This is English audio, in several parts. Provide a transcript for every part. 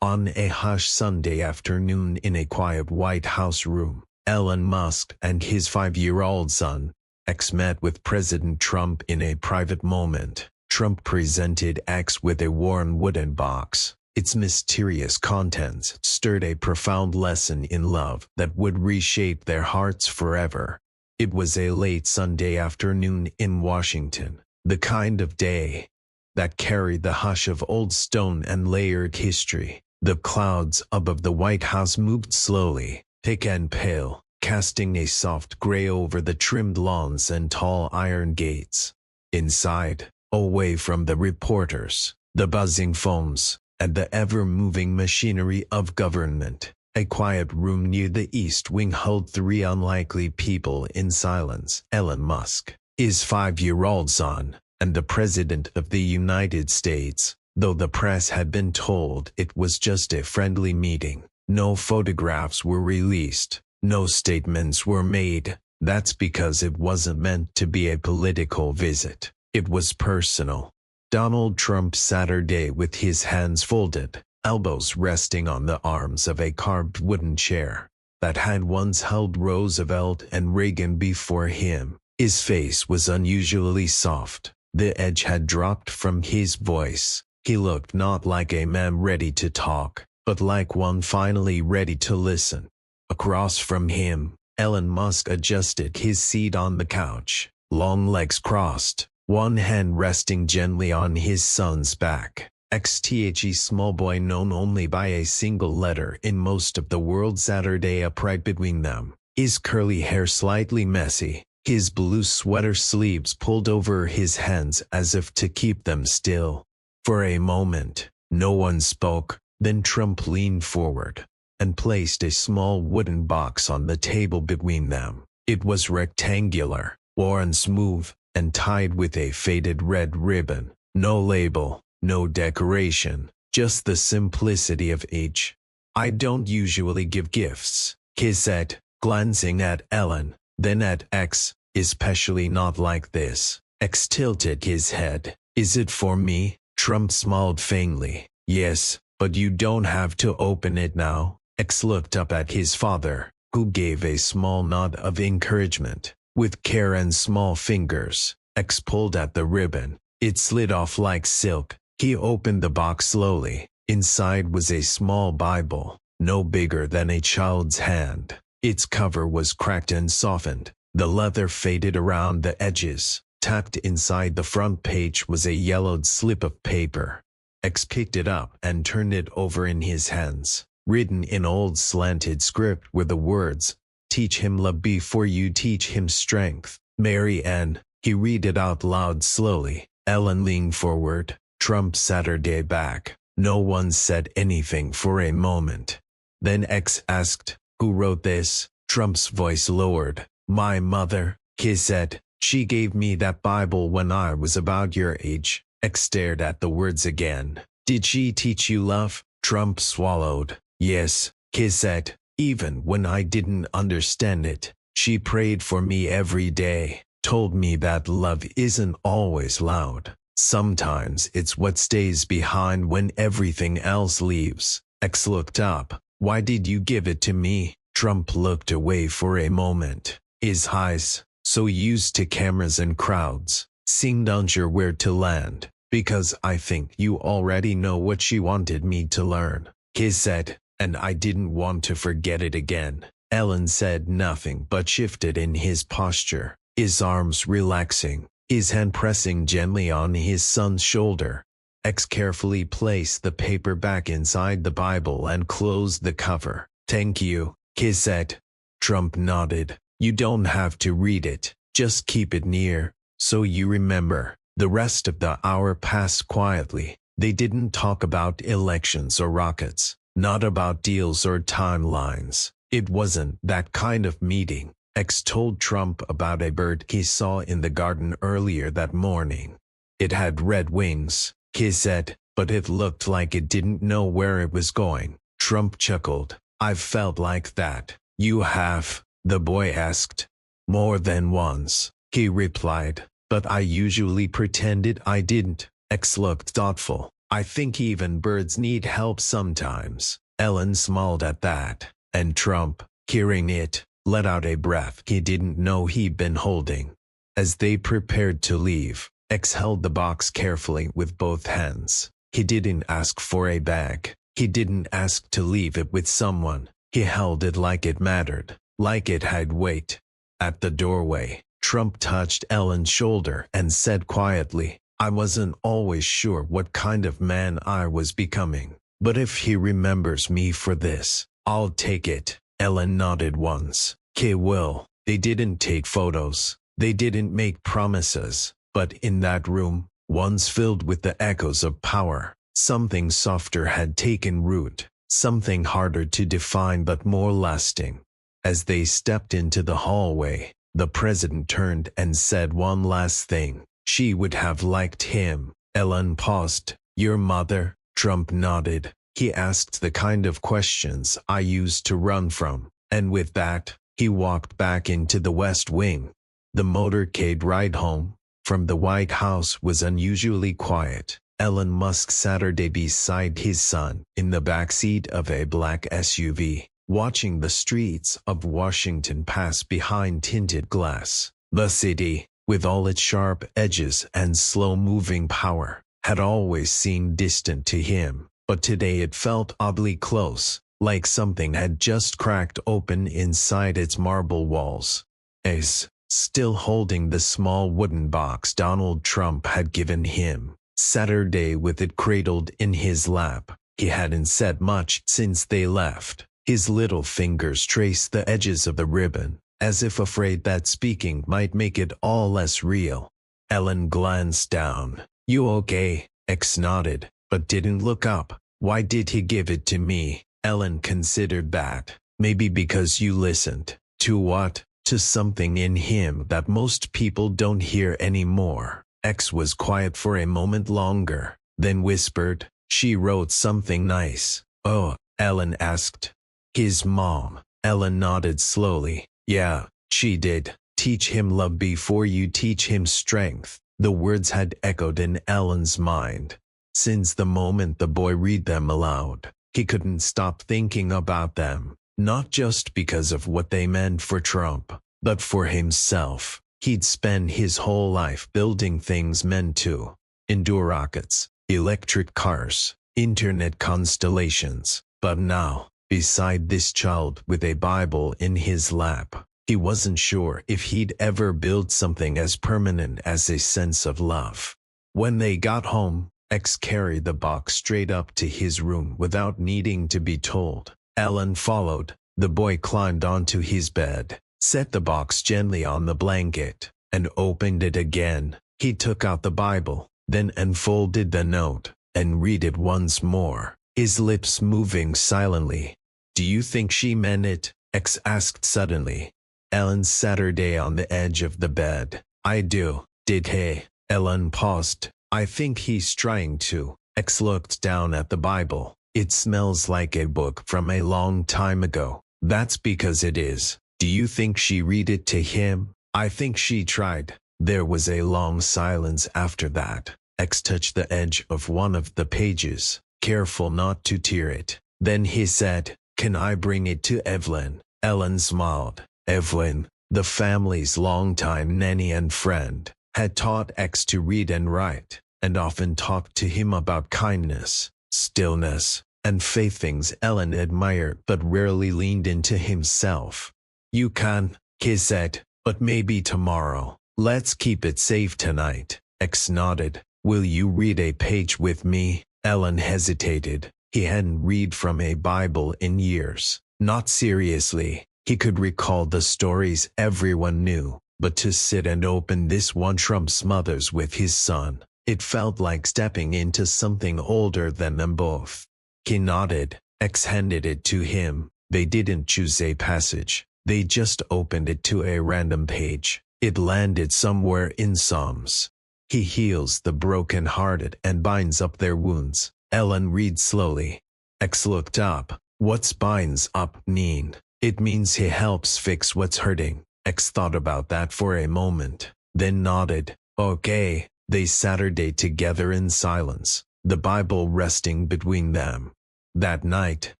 On a hushed Sunday afternoon in a quiet White House room, Elon Musk and his 5-year-old son, X, met with President Trump in a private moment. Trump presented X with a worn wooden box. Its mysterious contents stirred a profound lesson in love that would reshape their hearts forever. It was a late Sunday afternoon in Washington, the kind of day that carried the hush of old stone and layered history. The clouds above the White House moved slowly, thick and pale, casting a soft gray over the trimmed lawns and tall iron gates. Inside, away from the reporters, the buzzing phones, and the ever-moving machinery of government, a quiet room near the East Wing held three unlikely people in silence: Elon Musk, his 5-year-old son, and the President of the United States. Though the press had been told it was just a friendly meeting, no photographs were released, no statements were made. That's because it wasn't meant to be a political visit. It was personal. Donald Trump sat with his hands folded, elbows resting on the arms of a carved wooden chair that had once held Roosevelt and Reagan before him. His face was unusually soft. The edge had dropped from his voice. He looked not like a man ready to talk, but like one finally ready to listen. Across from him, Elon Musk adjusted his seat on the couch, long legs crossed, one hand resting gently on his son's back. XTHE small boy known only by a single letter in most of the world. Saturday upright between them, his curly hair slightly messy, his blue sweater sleeves pulled over his hands as if to keep them still. For a moment, no one spoke. Then Trump leaned forward and placed a small wooden box on the table between them. It was rectangular, worn smooth, and tied with a faded red ribbon. No label, no decoration, just the simplicity of each. "I don't usually give gifts," he said, glancing at Elon, then at X, "especially not like this." X tilted his head. "Is it for me?" Trump smiled faintly. "Yes, but you don't have to open it now." X looked up at his father, who gave a small nod of encouragement. With care and small fingers, X pulled at the ribbon. It slid off like silk. He opened the box slowly. Inside was a small Bible, no bigger than a child's hand. Its cover was cracked and softened, the leather faded around the edges. Tucked inside the front page was a yellowed slip of paper. X picked it up and turned it over in his hands. Written in old slanted script were the words, "Teach him love before you teach him strength. Mary Ann." He read it out loud slowly. Elon leaned forward. Trump Saturday back. No one said anything for a moment. Then X asked, "Who wrote this?" Trump's voice lowered. "My mother," he said. "She gave me that Bible when I was about your age." X stared at the words again. "Did she teach you love?" Trump swallowed. "Yes," he said. "Even when I didn't understand it. She prayed for me every day, told me that love isn't always loud. Sometimes it's what stays behind when everything else leaves." X looked up. "Why did you give it to me?" Trump looked away for a moment. His eyes, so used to cameras and crowds, seemed unsure where to land. "Because I think you already know what she wanted me to learn," he said, "and I didn't want to forget it again." Elon said nothing but shifted in his posture, his arms relaxing, his hand pressing gently on his son's shoulder. X carefully placed the paper back inside the Bible and closed the cover. "Thank you," he said. Trump nodded. "You don't have to read it, just keep it near, so you remember." The rest of the hour passed quietly. They didn't talk about elections or rockets, not about deals or timelines. It wasn't that kind of meeting. X told Trump about a bird he saw in the garden earlier that morning. "It had red wings," he said, "but it looked like it didn't know where it was going." Trump chuckled. "I've felt like that." "You have?" the boy asked. "More than once," he replied, "but I usually pretended I didn't." X looked thoughtful. I think even birds need help sometimes. Ellen smiled at that, and Trump, hearing it, let out a breath he didn't know he'd been holding. As they prepared to leave, X held the box carefully with both hands. He didn't ask for a bag. He didn't ask to leave it with someone. He held it like it mattered, like it had weight. At the doorway, Trump touched Ellen's shoulder and said quietly, I wasn't always sure what kind of man I was becoming, but if he remembers me for this, I'll take it. Ellen nodded once. He will. They didn't take photos. They didn't make promises. But in that room, once filled with the echoes of power, something softer had taken root, something harder to define but more lasting. As they stepped into the hallway, the president turned and said one last thing. She would have liked him. Ellen paused. Your mother? Trump nodded. He asked the kind of questions I used to run from. And with that, he walked back into the West Wing. The motorcade ride home from the White House was unusually quiet. Elon Musk Saturday beside his son in the backseat of a black SUV, watching the streets of Washington pass behind tinted glass. The city, with all its sharp edges and slow-moving power, had always seemed distant to him, but today it felt oddly close, like something had just cracked open inside its marble walls. As, still holding the small wooden box Donald Trump had given him Saturday with it cradled in his lap, he hadn't said much since they left. His little fingers traced the edges of the ribbon, as if afraid that speaking might make it all less real. Ellen glanced down. You okay? X nodded, but didn't look up. Why did he give it to me? Ellen considered that. Maybe because you listened. To what? To something in him that most people don't hear anymore. X was quiet for a moment longer, then whispered, she wrote something nice. Oh, Ellen asked. His mom. Ellen nodded slowly. Yeah, she did. Teach him love before you teach him strength. The words had echoed in Ellen's mind. Since the moment the boy read them aloud, he couldn't stop thinking about them. Not just because of what they meant for Trump, but for himself. He'd spent his whole life building things meant to endure rockets, electric cars, internet constellations. But now, beside this child with a Bible in his lap, he wasn't sure if he'd ever build something as permanent as a sense of love. When they got home, X carried the box straight up to his room without needing to be told. Ellen followed. The boy climbed onto his bed, set the box gently on the blanket, and opened it again. He took out the Bible, then unfolded the note, and read it once more, his lips moving silently. Do you think she meant it? X asked suddenly. Ellen Saturday on the edge of the bed. I do. Did he? Ellen paused. I think he's trying to. X looked down at the Bible. It smells like a book from a long time ago. That's because it is. Do you think she read it to him? I think she tried. There was a long silence after that. X touched the edge of one of the pages, careful not to tear it. Then he said, Can I bring it to Evelyn? Ellen smiled. Evelyn, the family's longtime nanny and friend, had taught X to read and write, and often talked to him about kindness, stillness, and faith, things Ellen admired but rarely leaned into himself. You can, he said, but maybe tomorrow. Let's keep it safe tonight. X nodded. Will you read a page with me? Ellen hesitated. He hadn't read from a Bible in years. Not seriously. He could recall the stories everyone knew, but to sit and open this one Trump smothers with his son, it felt like stepping into something older than them both. He nodded. X handed it to him. They didn't choose a passage. They just opened it to a random page. It landed somewhere in Psalms. He heals the broken-hearted and binds up their wounds. Ellen read slowly. X looked up. What's binds up mean? It means he helps fix what's hurting. X thought about that for a moment, then nodded. Okay. They Saturday together in silence. the Bible resting between them. That night,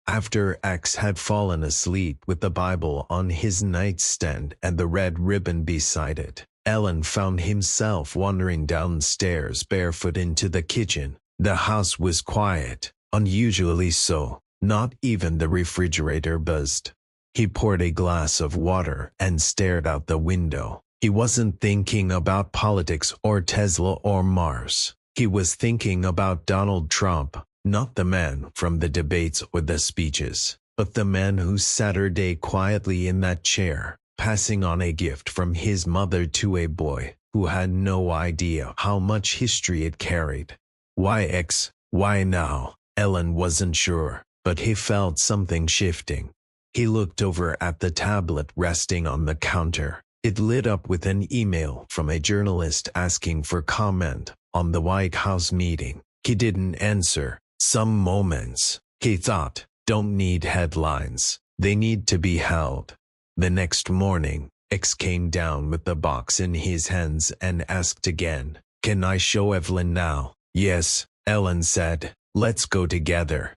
after X had fallen asleep with the Bible on his nightstand and the red ribbon beside it, Ellen found himself wandering downstairs barefoot into the kitchen. The house was quiet, unusually so. Not even the refrigerator buzzed. He poured a glass of water and stared out the window. He wasn't thinking about politics or Tesla or Mars. He was thinking about Donald Trump, not the man from the debates or the speeches, but the man who sat her day quietly in that chair, passing on a gift from his mother to a boy who had no idea how much history it carried. Why X? Why now? Ellen wasn't sure, but he felt something shifting. He looked over at the tablet resting on the counter. It lit up with an email from a journalist asking for comment on the White House meeting. He didn't answer. Some moments, he thought, don't need headlines. They need to be held. The next morning, X came down with the box in his hands and asked again, "Can I show Evelyn now?" "Yes," Ellen said. "Let's go together."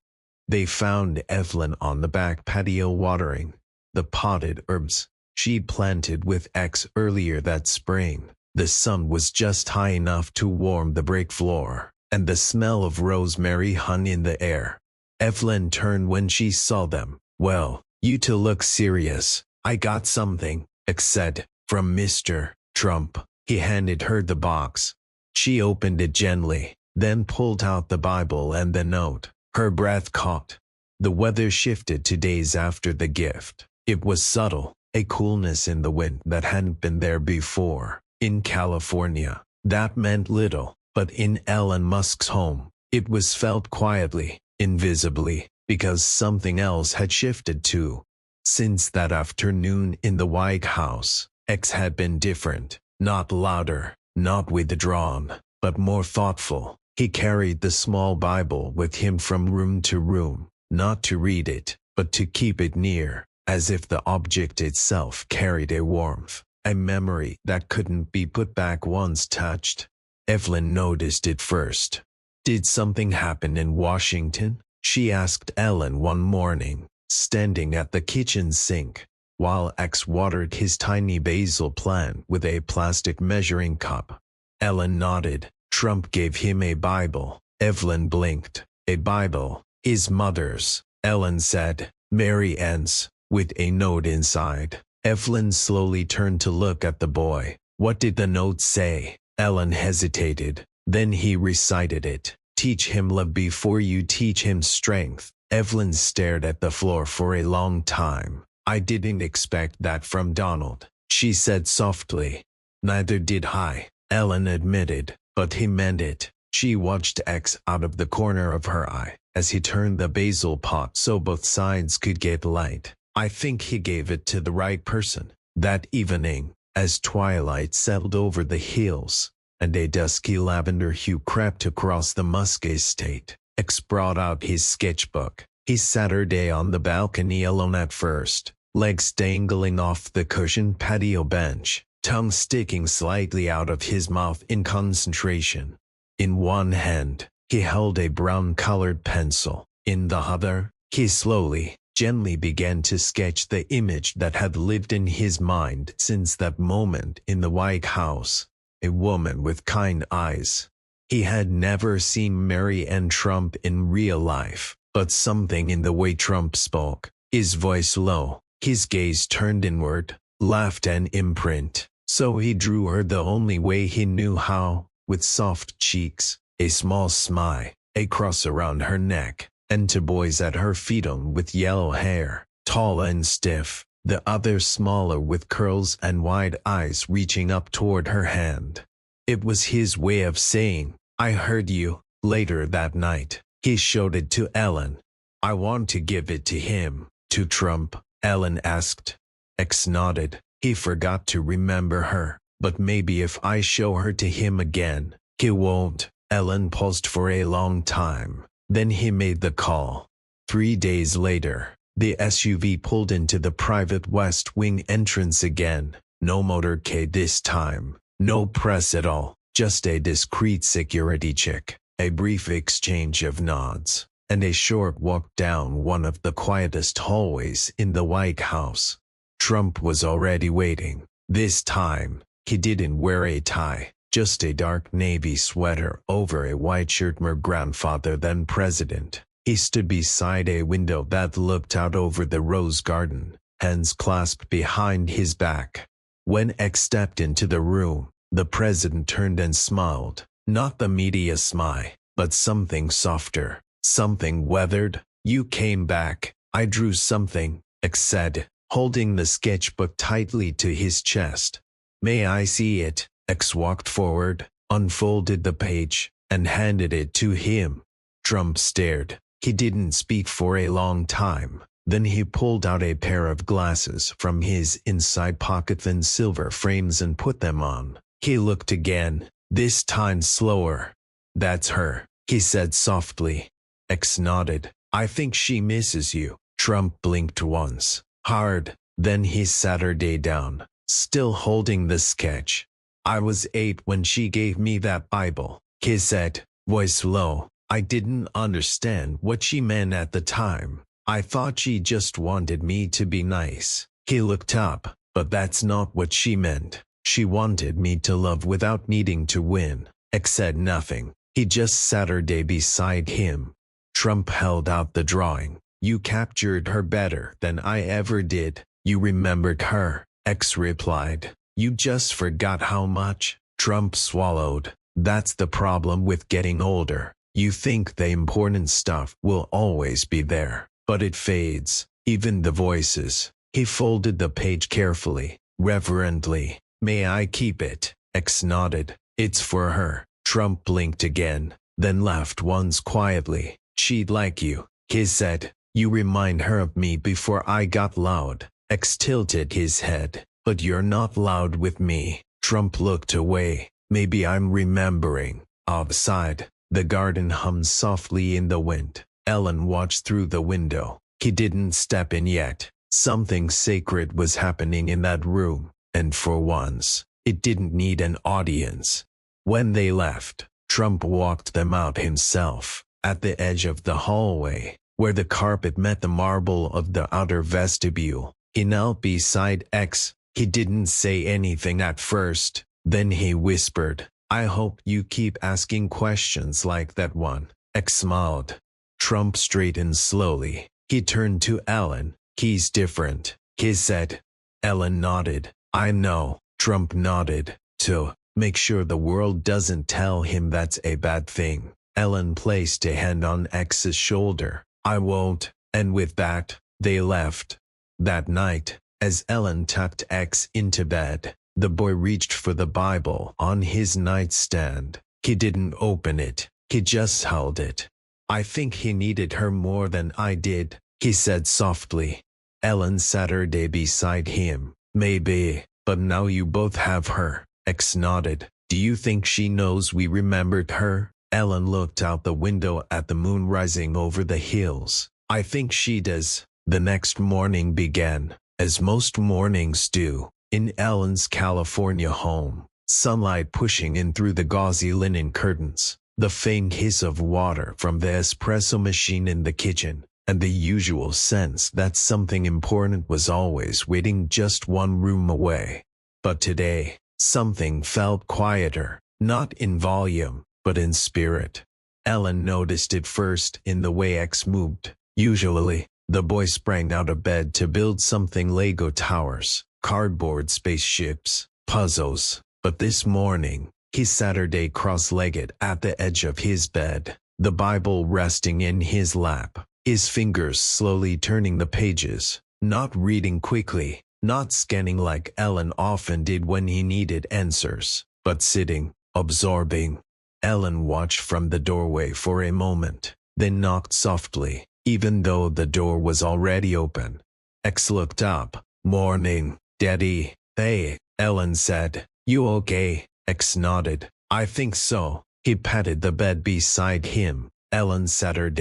They found Evelyn on the back patio watering the potted herbs she planted with X earlier that spring. The sun was just high enough to warm the brick floor, and the smell of rosemary hung in the air. Evelyn turned when she saw them. "Well, you two look serious. I got something," X said, "from Mr. Trump." He handed her the box. She opened it gently, then pulled out the Bible and the note. Her breath caught. The weather shifted to days after the gift. It was subtle, a coolness in the wind that hadn't been there before. In California, that meant little, but in Elon Musk's home, it was felt quietly, invisibly, because something else had shifted too. Since that afternoon in the White House, X had been different, not louder, not withdrawn, but more thoughtful. He carried the small Bible with him from room to room, not to read it, but to keep it near, as if the object itself carried a warmth, a memory that couldn't be put back once touched. Evelyn noticed it first. "Did something happen in Washington?" she asked Ellen one morning, standing at the kitchen sink, while X watered his tiny basil plant with a plastic measuring cup. Ellen nodded. "Trump gave him a Bible." Evelyn blinked. "A Bible? His mother's," Ellen said. "Mary Ann's, with a note inside." Evelyn slowly turned to look at the boy. "What did the note say?" Ellen hesitated. "Then he recited it. Teach him love before you teach him strength." Evelyn stared at the floor for a long time. "I didn't expect that from Donald," she said softly. "Neither did I," Ellen admitted, "but he meant it." She watched X out of the corner of her eye as he turned the basil pot so both sides could get light. "I think he gave it to the right person." That evening, as twilight settled over the hills, and a dusky lavender hue crept across the Musk estate, X brought out his sketchbook. He sat her day on the balcony alone at first, legs dangling off the cushioned patio bench, tongue sticking slightly out of his mouth in concentration. In one hand, he held a brown-colored pencil. In the other, he slowly, gently began to sketch the image that had lived in his mind since that moment in the White House. A woman with kind eyes. He had never seen Mary Ann Trump in real life, but something in the way Trump spoke, his voice low, his gaze turned inward, left an imprint. So he drew her the only way he knew how, with soft cheeks, a small smile, a cross around her neck, and two boys at her feet on with yellow hair, tall and stiff, the other smaller with curls and wide eyes reaching up toward her hand. It was his way of saying, "I heard you." Later that night, he showed it to Ellen. "I want to give it to him." "To Trump?" Ellen asked. X nodded. He forgot to remember her. "But maybe if I show her to him again." "He won't." Ellen paused for a long time. Then he made the call. 3 days later, the SUV pulled into the private West Wing entrance again. No motorcade this time. No press at all. Just a discreet security check. A brief exchange of nods, and a short walk down one of the quietest hallways in the White House. Trump was already waiting. This time, he didn't wear a tie, just a dark navy sweater over a white shirt. More grandfather than president. He stood beside a window that looked out over the rose garden, hands clasped behind his back. When X stepped into the room, the president turned and smiled. Not the media smile, but something softer, something weathered. "You came back. I drew something," X said, holding the sketchbook tightly to his chest. "May I see it?" X walked forward, unfolded the page, and handed it to him. Trump stared. He didn't speak for a long time. Then he pulled out a pair of glasses from his inside pocket, thin silver frames, and put them on. He looked again, this time slower. "That's her," he said softly. X nodded. "I think she misses you." Trump blinked once, hard, then he sat her down, still holding the sketch. "I was 8 when she gave me that Bible," he said, voice low. "I didn't understand what she meant at the time. I thought she just wanted me to be nice." He looked up, "But that's not what she meant. She wanted me to love without needing to win." X said nothing. He just sat her beside him. Trump held out the drawing. "You captured her better than I ever did." "You remembered her," X replied. "You just forgot how much." Trump swallowed. "That's the problem with getting older. You think the important stuff will always be there, but it fades, even the voices." He folded the page carefully, reverently. "May I keep it?" X nodded. "It's for her." Trump blinked again, then laughed once quietly. "She'd like you," he said. "You remind her of me before I got loud." X tilted his head. "But you're not loud with me." Trump looked away. "Maybe I'm remembering." Outside, the garden hummed softly in the wind. Ellen watched through the window. He didn't step in yet. Something sacred was happening in that room, and for once, it didn't need an audience. When they left, Trump walked them out himself. At the edge of the hallway, where the carpet met the marble of the outer vestibule, he knelt beside X. He didn't say anything at first. Then he whispered, "I hope you keep asking questions like that one." X smiled. Trump straightened slowly. He turned to Ellen. "He's different," he said. Ellen nodded. "I know." Trump nodded. "To make sure the world doesn't tell him that's a bad thing." Ellen placed a hand on X's shoulder. "I won't." And with that, they left. That night, as Ellen tucked X into bed, the boy reached for the Bible on his nightstand. He didn't open it. He just held it. "I think he needed her more than I did," he said softly. Ellen sat her beside him. "Maybe, but now you both have her." X nodded. "Do you think she knows we remembered her?" Ellen looked out the window at the moon rising over the hills. "I think she does." The next morning began, as most mornings do, in Ellen's California home. Sunlight pushing in through the gauzy linen curtains, the faint hiss of water from the espresso machine in the kitchen, and the usual sense that something important was always waiting just one room away. But today, something felt quieter, not in volume, but in spirit. Ellen noticed it first in the way X moved. Usually, the boy sprang out of bed to build something: Lego towers, cardboard spaceships, puzzles. But this morning, he sat cross-legged at the edge of his bed, the Bible resting in his lap, his fingers slowly turning the pages, not reading quickly, not scanning like Ellen often did when he needed answers, but sitting, absorbing. Ellen watched from the doorway for a moment, then knocked softly, even though the door was already open. X looked up. "Morning, Daddy." "Hey," Ellen said. "You okay?" X nodded. "I think so." He patted the bed beside him. Ellen sat her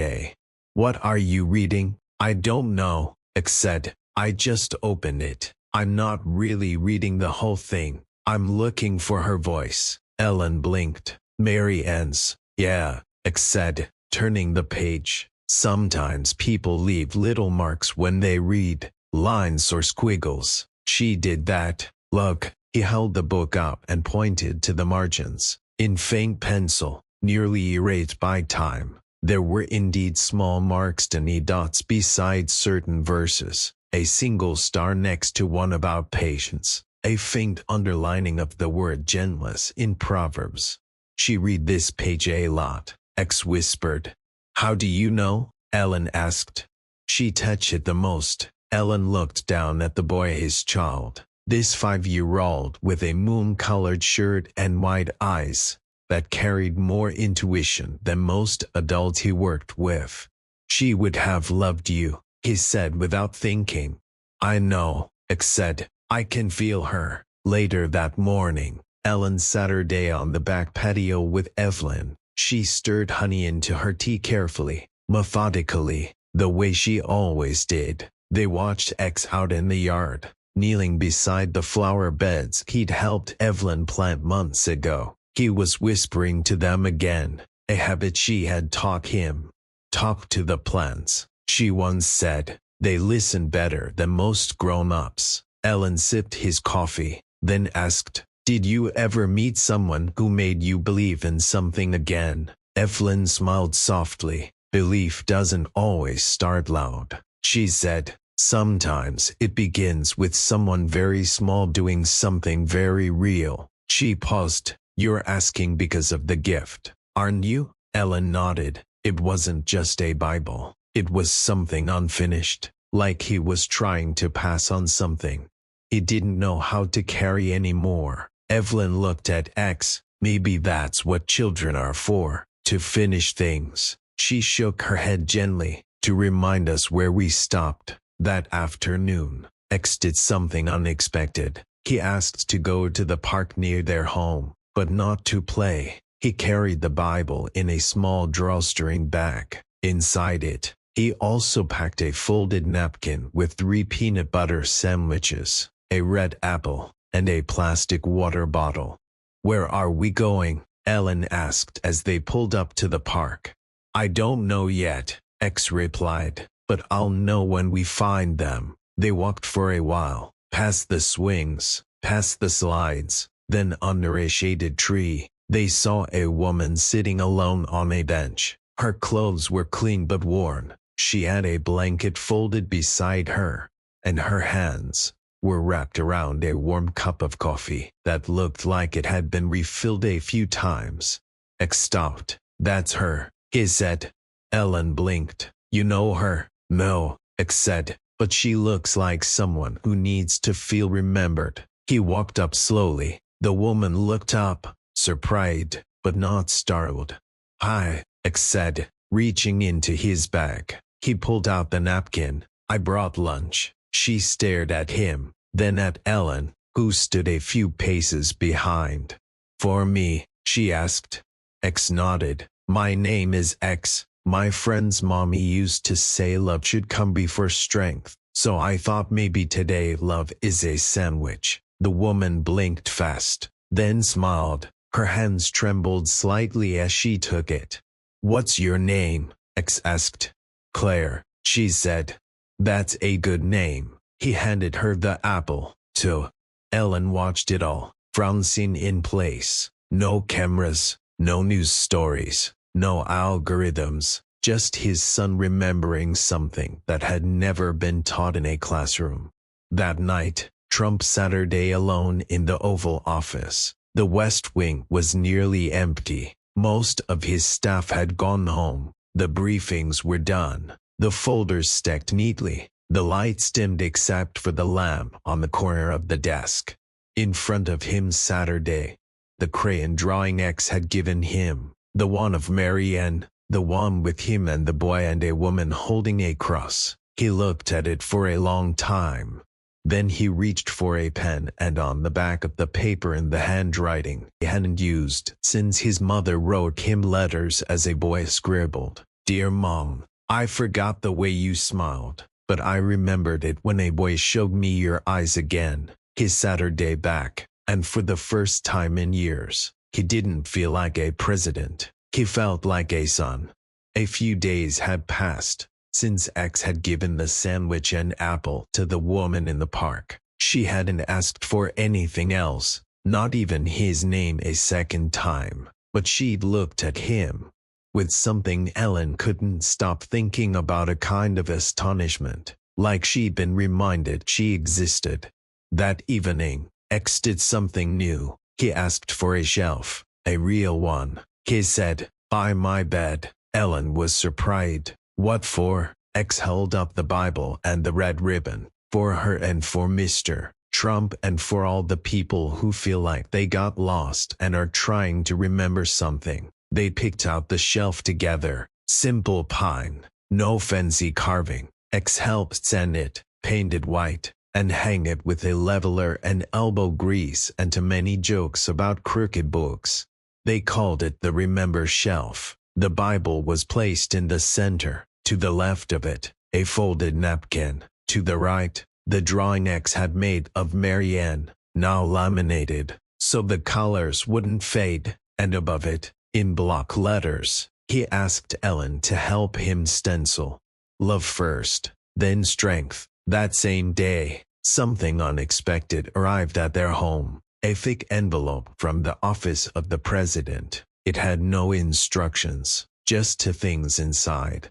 "What are you reading?" "I don't know," X said. "I just opened it. I'm not really reading the whole thing. I'm looking for her voice." Ellen blinked. "Mary Ann's." "Yeah." X said, turning the page. Sometimes people leave little marks when they read, lines or squiggles. She did that. Look, he held the book up and pointed to the margins. In faint pencil, nearly erased by time, there were indeed small marks, tiny dots beside certain verses, a single star next to one about patience, a faint underlining of the word gentleness in Proverbs. She read this page a lot, X whispered. How do you know? Ellen asked. She touched it the most. Ellen looked down at the boy, his child, this 5-year-old with a moon-colored shirt and wide eyes that carried more intuition than most adults he worked with. She would have loved you, he said without thinking. I know, X said. I can feel her. Later that morning, Ellen sat her day on the back patio with Evelyn. She stirred honey into her tea carefully, methodically, the way she always did. They watched X out in the yard, kneeling beside the flower beds he'd helped Evelyn plant months ago. He was whispering to them again, a habit she had taught him. Talk to the plants, she once said. They listen better than most grown-ups. Ellen sipped his coffee, then asked, did you ever meet someone who made you believe in something again? Evelyn smiled softly. Belief doesn't always start loud, she said. Sometimes it begins with someone very small doing something very real. She paused. You're asking because of the gift, aren't you? Ellen nodded. It wasn't just a Bible. It was something unfinished, like he was trying to pass on something he didn't know how to carry anymore. Evelyn looked at X. Maybe that's what children are for, to finish things. She shook her head gently, to remind us where we stopped. That afternoon, X did something unexpected. He asked to go to the park near their home, but not to play. He carried the Bible in a small drawstring bag. Inside it, he also packed a folded napkin with 3 peanut butter sandwiches, a red apple, and a plastic water bottle. Where are we going? Ellen asked as they pulled up to the park. I don't know yet, X replied, but I'll know when we find them. They walked for a while, past the swings, past the slides, then under a shaded tree, they saw a woman sitting alone on a bench. Her clothes were clean but worn. She had a blanket folded beside her, and her hands were wrapped around a warm cup of coffee that looked like it had been refilled a few times. X stopped. That's her, he said. Ellen blinked. You know her? No, X said, but she looks like someone who needs to feel remembered. He walked up slowly. The woman looked up, surprised, but not startled. Hi, X said, reaching into his bag. He pulled out the napkin. I brought lunch. She stared at him, then at Ellen, who stood a few paces behind. For me, she asked. X nodded. My name is X. My friend's mommy used to say love should come before strength, so I thought maybe today love is a sandwich. The woman blinked fast, then smiled. Her hands trembled slightly as she took it. What's your name? X asked. Claire, she said. That's a good name. He handed her the apple, too. Ellen watched it all, frozen in place. No cameras, no news stories, no algorithms, just his son remembering something that had never been taught in a classroom. That night, Trump Saturday alone in the Oval Office. The West Wing was nearly empty. Most of his staff had gone home. The briefings were done. The folders stacked neatly. The lights dimmed except for the lamp on the corner of the desk. In front of him Saturday, the crayon drawing X had given him, the one of Marianne, the one with him and the boy and a woman holding a cross. He looked at it for a long time. Then he reached for a pen, and on the back of the paper in the handwriting he hadn't used since his mother wrote him letters as a boy scribbled, Dear Mom, I forgot the way you smiled, but I remembered it when a boy showed me your eyes again. His Saturday back, and for the first time in years, he didn't feel like a president. He felt like a son. A few days had passed since X had given the sandwich and apple to the woman in the park. She hadn't asked for anything else, not even his name a second time, but she'd looked at him with something Ellen couldn't stop thinking about, a kind of astonishment, like she'd been reminded she existed. That evening, X did something new. He asked for a shelf, a real one. He said, "By my bed." Ellen was surprised. "What for?" X held up the Bible and the red ribbon. "For her and for Mr. Trump and for all the people who feel like they got lost and are trying to remember something." They picked out the shelf together. Simple pine, no fancy carving. X helped sand it, paint it white, and hang it with a leveler and elbow grease, and to many jokes about crooked books. They called it the Remember Shelf. The Bible was placed in the center. To the left of it, a folded napkin. To the right, the drawing X had made of Marianne, now laminated, so the colors wouldn't fade, and above it, in block letters, he asked Ellen to help him stencil. Love first, then strength. That same day, something unexpected arrived at their home. A thick envelope from the office of the president. It had no instructions, just two things inside.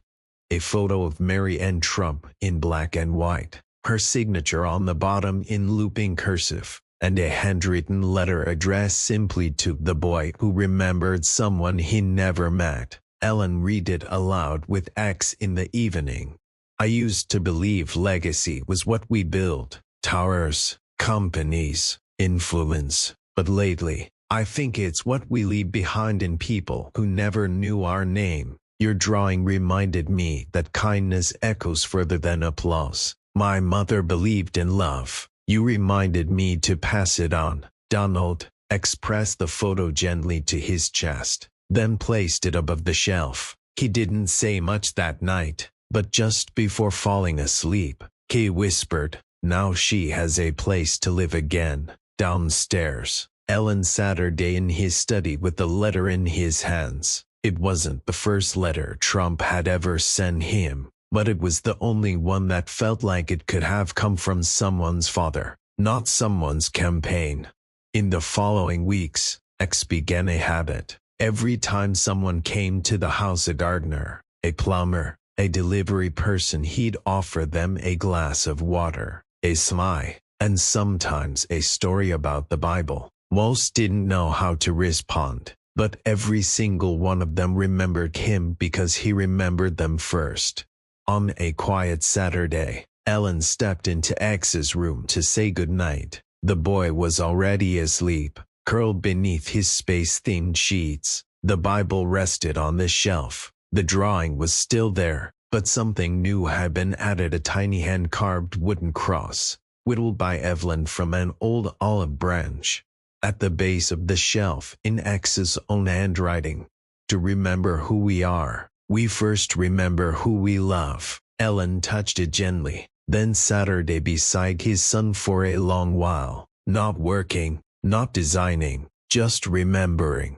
A photo of Marianne Trump in black and white, her signature on the bottom in looping cursive, and a handwritten letter addressed simply to the boy who remembered someone he never met. Ellen read it aloud with X in the evening. "I used to believe legacy was what we build, towers, companies, influence, but lately, I think it's what we leave behind in people who never knew our name." Your drawing reminded me that kindness echoes further than applause. My mother believed in love. You reminded me to pass it on. Donald expressed the photo gently to his chest, then placed it above the shelf. He didn't say much that night, but just before falling asleep, he whispered, "Now she has a place to live again, downstairs." Ellen Saturday in his study with the letter in his hands. It wasn't the first letter Trump had ever sent him, but it was the only one that felt like it could have come from someone's father, not someone's campaign. In the following weeks, X began a habit. Every time someone came to the house, a gardener, a plumber, a delivery person, he'd offer them a glass of water, a smile, and sometimes a story about the Bible. Most didn't know how to respond, but every single one of them remembered him because he remembered them first. On a quiet Saturday, Ellen stepped into X's room to say goodnight. The boy was already asleep, curled beneath his space-themed sheets. The Bible rested on the shelf. The drawing was still there, but something new had been added, a tiny hand-carved wooden cross, whittled by Evelyn from an old olive branch. At the base of the shelf, in X's own handwriting, "To remember who we are, we first remember who we love." Ellen touched it gently, then Saturday beside his son for a long while, not working, not designing, just remembering.